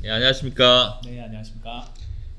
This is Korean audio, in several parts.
예, 안녕하십니까. 네, 안녕하십니까.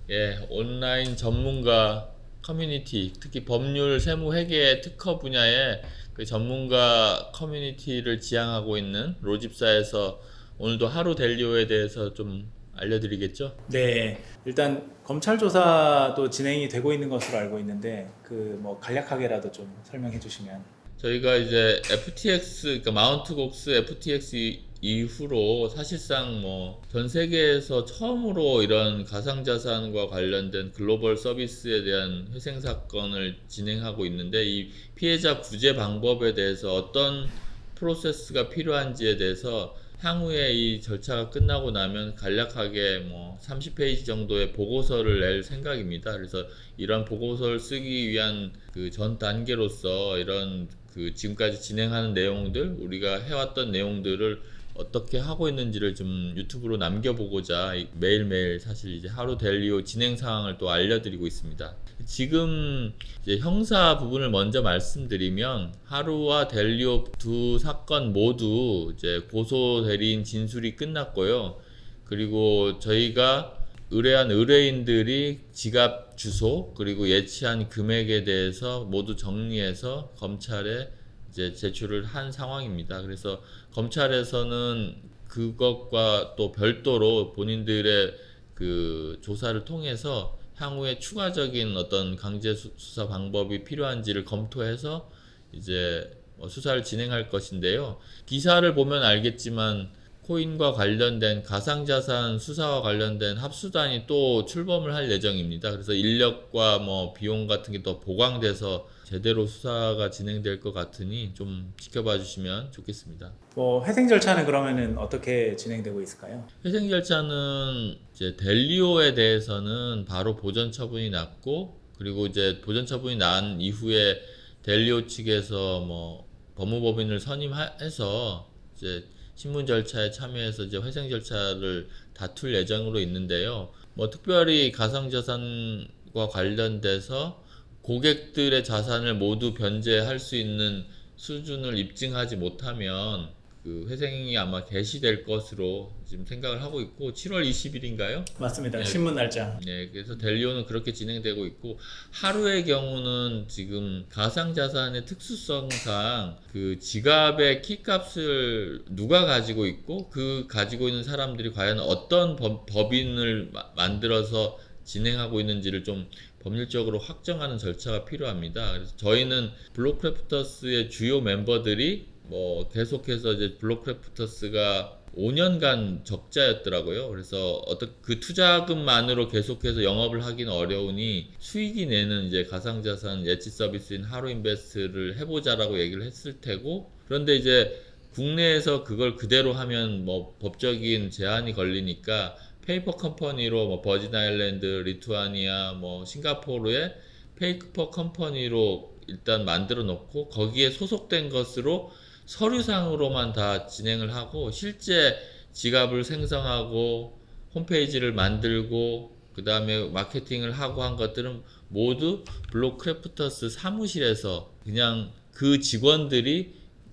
예, 온라인 전문가 커뮤니티, 특히 법률, 세무, 회계 특허 분야의 그 전문가 커뮤니티를 지향하고 있는 로집사에서 오늘도 하루 델리오에 대해서 좀 알려드리겠죠? 네, 일단 검찰 조사도 진행이 되고 있는 것으로 알고 있는데 그 뭐 간략하게라도 좀 설명해 주시면. 저희가 이제 FTX, 그러니까 마운트 곡스 FTX 이후로 사실상 뭐 전 세계에서 처음으로 이런 가상자산과 관련된 글로벌 서비스에 대한 회생 사건을 진행하고 있는데, 이 피해자 구제 방법에 대해서 어떤 프로세스가 필요한지에 대해서 향후에 이 절차가 끝나고 나면 간략하게 뭐 30페이지 정도의 보고서를 낼 생각입니다. 그래서 이런 보고서를 쓰기 위한 그 전 단계로서 이런 그 지금까지 진행하는 내용들, 우리가 해왔던 내용들을 어떻게 하고 있는지를 좀 유튜브로 남겨보고자 매일매일 사실 이제 하루 델리오 진행 상황을 또 알려드리고 있습니다. 지금 이제 형사 부분을 먼저 말씀드리면, 하루와 델리오 두 사건 모두 이제 고소 대리인 진술이 끝났고요. 그리고 저희가 의뢰한 의뢰인들이 지갑 주소 그리고 예치한 금액에 대해서 모두 정리해서 검찰에 이제 제출을 한 상황입니다. 그래서 검찰에서는 그것과 또 별도로 본인들의 그 조사를 통해서 향후에 추가적인 어떤 강제 수사 방법이 필요한지를 검토해서 이제 수사를 진행할 것인데요. 기사를 보면 알겠지만 코인과 관련된 가상자산 수사와 관련된 합수단이 또 출범을 할 예정입니다. 그래서 인력과 뭐 비용 같은 게 더 보강돼서 제대로 수사가 진행될 것 같으니 좀 지켜봐 주시면 좋겠습니다. 뭐 회생 절차는 그러면은 어떻게 진행되고 있을까요? 회생 절차는 이제 델리오에 대해서는 바로 보전 처분이 났고, 그리고 이제 보전 처분이 난 이후에 델리오 측에서 뭐 법무법인을 선임해서 이제 신문 절차에 참여해서 이제 회생 절차를 다툴 예정으로 있는데요. 뭐 특별히 가상자산과 관련돼서 고객들의 자산을 모두 변제할 수 있는 수준을 입증하지 못하면 그 회생이 아마 개시될 것으로 지금 생각을 하고 있고, 7월 20일인가요? 맞습니다. 네, 신문 날짜. 네, 그래서 델리오는 그렇게 진행되고 있고, 하루의 경우는 지금 가상자산의 특수성상 그 지갑의 키값을 누가 가지고 있고 그 가지고 있는 사람들이 과연 어떤 법인을 만들어서 진행하고 있는지를 좀 법률적으로 확정하는 절차가 필요합니다. 그래서 저희는 블록크래프터스의 주요 멤버들이 뭐 계속해서 이제 블록크래프터스가 5년간 적자였더라고요. 그래서 어떤 그 투자금만으로 계속해서 영업을 하기는 어려우니 수익이 내는 이제 가상자산 예치 서비스인 하루인베스트를 해보자라고 얘기를 했을 테고, 그런데 이제 국내에서 그걸 그대로 하면 뭐 법적인 제한이 걸리니까 페이퍼 컴퍼니로 뭐 버진 아일랜드, 리투아니아, 뭐 싱가포르의 페이퍼 컴퍼니로 일단 만들어 놓고 거기에 소속된 것으로 서류상으로만 다 진행을 하고, 실제 지갑을 생성하고 홈페이지를 만들고 그 다음에 마케팅을 하고 한 것들은 모두 블록크래프터스 사무실에서 그냥 그 직원들이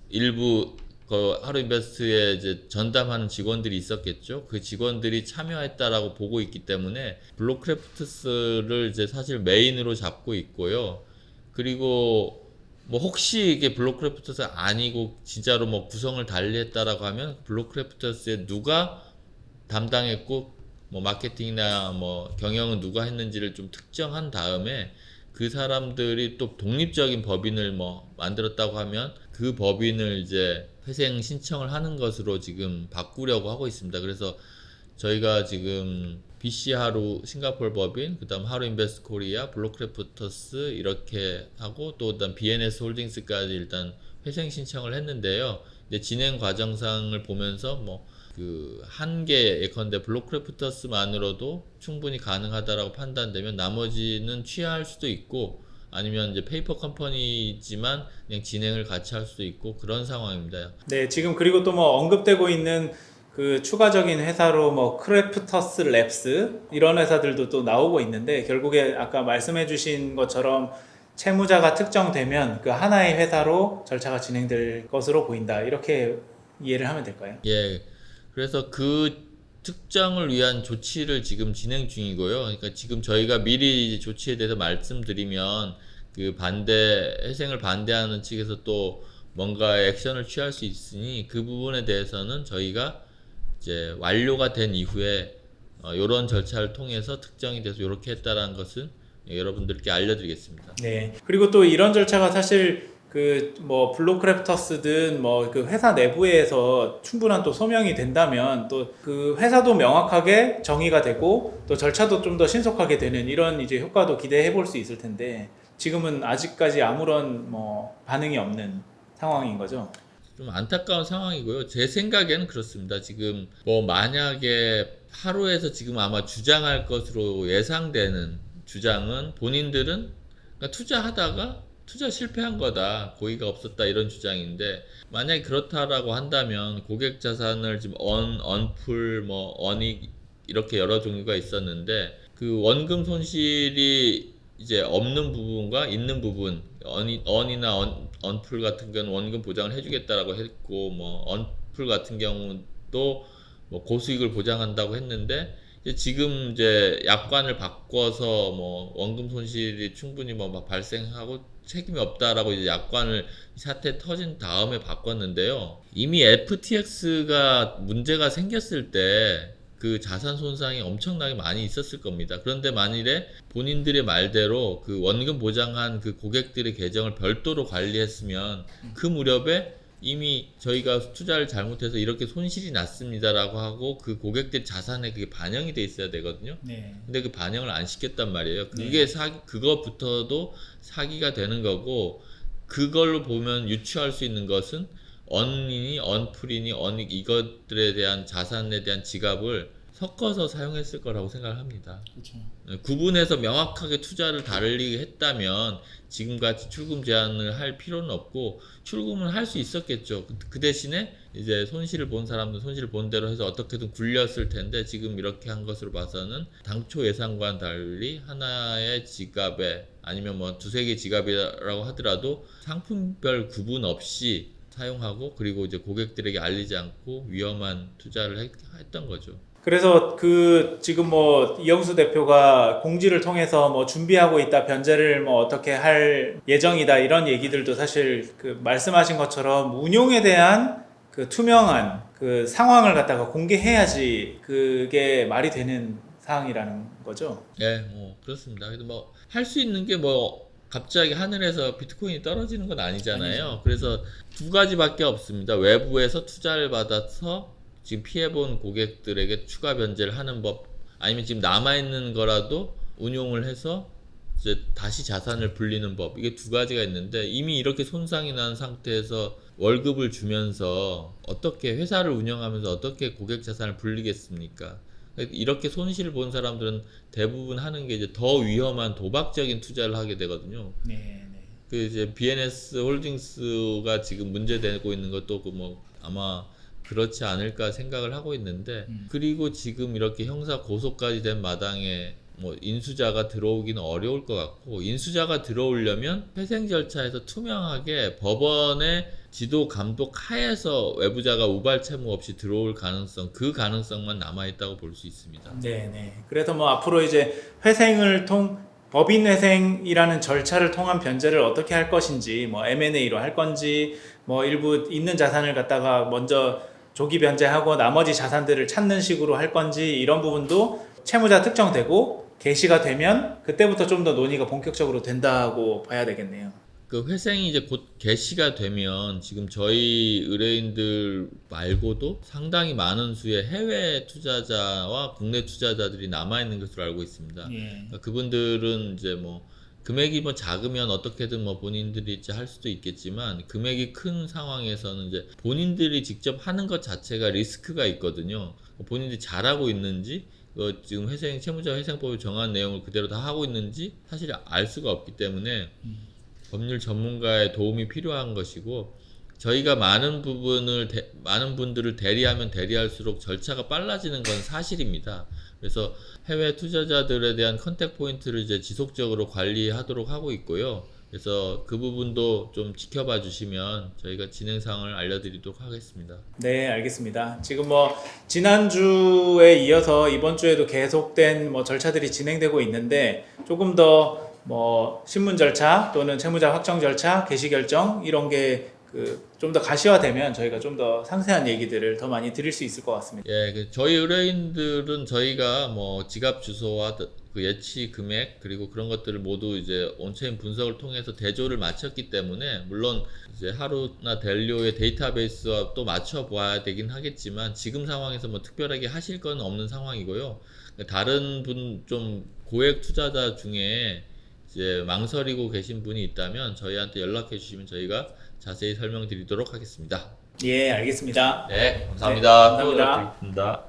일부 그 하루인베스트에 이제 전담하는 직원들이 있었겠죠. 그 직원들이 참여했다라고 보고 있기 때문에 블록크래프트스를 이제 사실 메인으로 잡고 있고요. 그리고 뭐 혹시 이게 블록크래프터스 아니고 진짜로 뭐 구성을 달리했다라고 하면 블록크래프터스에 누가 담당했고 뭐 마케팅이나 뭐 경영은 누가 했는지를 좀 특정한 다음에 그 사람들이 또 독립적인 법인을 뭐 만들었다고 하면 그 법인을 이제 회생 신청을 하는 것으로 지금 바꾸려고 하고 있습니다. 그래서 저희가 지금 BC 하루 싱가포르 법인, 그다음 하루 인베스트 코리아, 블록크래프터스 이렇게 하고 또 그다음 BNS 홀딩스까지 일단 회생 신청을 했는데요. 이제 진행 과정상을 보면서 뭐 그 한 개 예컨대 블록크래프터스만으로도 충분히 가능하다라고 판단되면 나머지는 취하할 수도 있고, 아니면 이제 페이퍼 컴퍼니지만 그냥 진행을 같이 할 수도 있고 그런 상황입니다. 네, 지금 그리고 또 뭐 언급되고 있는 그 추가적인 회사로 뭐 크래프터스 랩스 이런 회사들도 또 나오고 있는데, 결국에 아까 말씀해 주신 것처럼 채무자가 특정되면 그 하나의 회사로 절차가 진행될 것으로 보인다, 이렇게 이해를 하면 될까요? 예. 그래서 그 특정을 위한 조치를 지금 진행 중이고요. 그러니까 지금 저희가 미리 조치에 대해서 말씀드리면 그 회생을 반대하는 측에서 또 뭔가 액션을 취할 수 있으니 그 부분에 대해서는 저희가 이제 완료가 된 이후에 이런 절차를 통해서 특정이 돼서 이렇게 했다라는 것은 여러분들께 알려드리겠습니다. 네. 그리고 또 이런 절차가 사실 그 뭐 블루크래프터스든 뭐 그 회사 내부에서 충분한 또 소명이 된다면 또 그 회사도 명확하게 정의가 되고 또 절차도 좀 더 신속하게 되는 이런 이제 효과도 기대해 볼 수 있을 텐데 지금은 아직까지 아무런 뭐 반응이 없는 상황인 거죠. 좀 안타까운 상황이고요. 제 생각에는 그렇습니다. 지금 뭐 만약에 하루에서 지금 아마 주장할 것으로 예상되는 주장은 본인들은 그러니까 투자하다가 투자 실패한 거다, 고의가 없었다 이런 주장인데 만약에 그렇다라고 한다면 고객 자산을 지금 언풀, 뭐 언익 이렇게 여러 종류가 있었는데 그 원금 손실이 이제 없는 부분과 있는 부분 언이나 언풀 같은 경우는 원금 보장을 해주겠다라고 했고 뭐 언풀 같은 경우도 뭐 고수익을 보장한다고 했는데 지금 이제 약관을 바꿔서 뭐 원금 손실이 충분히 뭐 막 발생하고 책임이 없다라고 이제 약관을 사태 터진 다음에 바꿨는데요. 이미 FTX가 문제가 생겼을 때 그 자산 손상이 엄청나게 많이 있었을 겁니다. 그런데 만일에 본인들의 말대로 그 원금 보장한 그 고객들의 계정을 별도로 관리했으면 그 무렵에 이미 저희가 투자를 잘못해서 이렇게 손실이 났습니다라고 하고 그 고객들 자산에 그게 반영이 돼 있어야 되거든요. 네. 근데 그 반영을 안 시켰단 말이에요. 그게 그거부터도 사기가 되는 거고 그걸로 보면 유추할 수 있는 것은 언이니 언풀이니 언익 이것들에 대한 자산에 대한 지갑을 섞어서 사용했을 거라고 생각을 합니다. 그렇죠. 구분해서 명확하게 투자를 다르게 했다면 지금같이 출금 제한을 할 필요는 없고 출금을 할 수 있었겠죠. 그 대신에 이제 손실을 본 사람들 손실을 본 대로 해서 어떻게든 굴렸을 텐데 지금 이렇게 한 것으로 봐서는 당초 예상과는 달리 하나의 지갑에 아니면 뭐 두세 개 지갑이라고 하더라도 상품별 구분 없이 사용하고 그리고 이제 고객들에게 알리지 않고 위험한 투자를 했던 거죠. 그래서 그 지금 뭐 이영수 대표가 공지를 통해서 뭐 준비하고 있다, 변제를 뭐 어떻게 할 예정이다 이런 얘기들도 사실 그 말씀하신 것처럼 운용에 대한 그 투명한 그 상황을 갖다가 공개해야지 그게 말이 되는 사항이라는 거죠. 예, 뭐 그렇습니다. 그래도 뭐 할 수 있는 게 뭐 갑자기 하늘에서 비트코인이 떨어지는 건 아니잖아요. 아니죠. 그래서 두 가지밖에 없습니다. 외부에서 투자를 받아서 지금 피해본 고객들에게 추가 변제를 하는 법, 아니면 지금 남아있는 거라도 운용을 해서 이제 다시 자산을 불리는 법, 이게 두 가지가 있는데 이미 이렇게 손상이 난 상태에서 월급을 주면서 어떻게 회사를 운영하면서 어떻게 고객 자산을 불리겠습니까? 이렇게 손실을 본 사람들은 대부분 하는 게 이제 더 위험한 도박적인 투자를 하게 되거든요. 네, 네. 그 이제 BNS 홀딩스가 지금 문제되고 있는 것도 그 뭐 아마 그렇지 않을까 생각을 하고 있는데 그리고 지금 이렇게 형사 고소까지 된 마당에 뭐 인수자가 들어오기는 어려울 것 같고 인수자가 들어오려면 회생 절차에서 투명하게 법원의 지도 감독 하에서 외부자가 우발 채무 없이 들어올 가능성 그 가능성만 남아 있다고 볼 수 있습니다. 네, 네. 그래서 뭐 앞으로 이제 법인 회생이라는 절차를 통한 변제를 어떻게 할 것인지, 뭐 M&A로 할 건지, 뭐 일부 있는 자산을 갖다가 먼저 조기 변제하고 나머지 자산들을 찾는 식으로 할 건지 이런 부분도 채무자 특정되고 개시가 되면 그때부터 좀 더 논의가 본격적으로 된다고 봐야 되겠네요. 그 회생이 이제 곧 개시가 되면 지금 저희 의뢰인들 말고도 상당히 많은 수의 해외 투자자와 국내 투자자들이 남아 있는 것으로 알고 있습니다. 예. 그러니까 그분들은 이제 뭐 금액이 뭐 작으면 어떻게든 뭐 본인들이 이제 할 수도 있겠지만 금액이 큰 상황에서는 이제 본인들이 직접 하는 것 자체가 리스크가 있거든요. 본인들이 잘하고 있는지 지금 채무자 회생법에 정한 내용을 그대로 다 하고 있는지 사실 알 수가 없기 때문에 법률 전문가의 도움이 필요한 것이고 저희가 많은 분들을 대리하면 대리할수록 절차가 빨라지는 건 사실입니다. 그래서 해외 투자자들에 대한 컨택 포인트를 이제 지속적으로 관리하도록 하고 있고요. 그래서 그 부분도 좀 지켜봐 주시면 저희가 진행상을 알려드리도록 하겠습니다. 네, 알겠습니다. 지금 뭐 지난주에 이어서 이번 주에도 계속된 뭐 절차들이 진행되고 있는데 조금 더 뭐 신문 절차 또는 채무자 확정 절차, 개시 결정 이런 게 좀 더 가시화되면 저희가 좀 더 상세한 얘기들을 더 많이 드릴 수 있을 것 같습니다. 예, 저희 의뢰인들은 저희가 뭐 지갑 주소와 그 예치 금액 그리고 그런 것들을 모두 이제 온체인 분석을 통해서 대조를 마쳤기 때문에 물론 이제 하루나 델료의 데이터베이스와 또 맞춰 보아야 되긴 하겠지만 지금 상황에서 뭐 특별하게 하실 건 없는 상황이고요. 다른 분 좀 고액 투자자 중에 이제 망설이고 계신 분이 있다면 저희한테 연락해 주시면 저희가 자세히 설명드리도록 하겠습니다. 예, 알겠습니다. 네, 감사합니다. 네, 감사합니다. 또 연락드리겠습니다.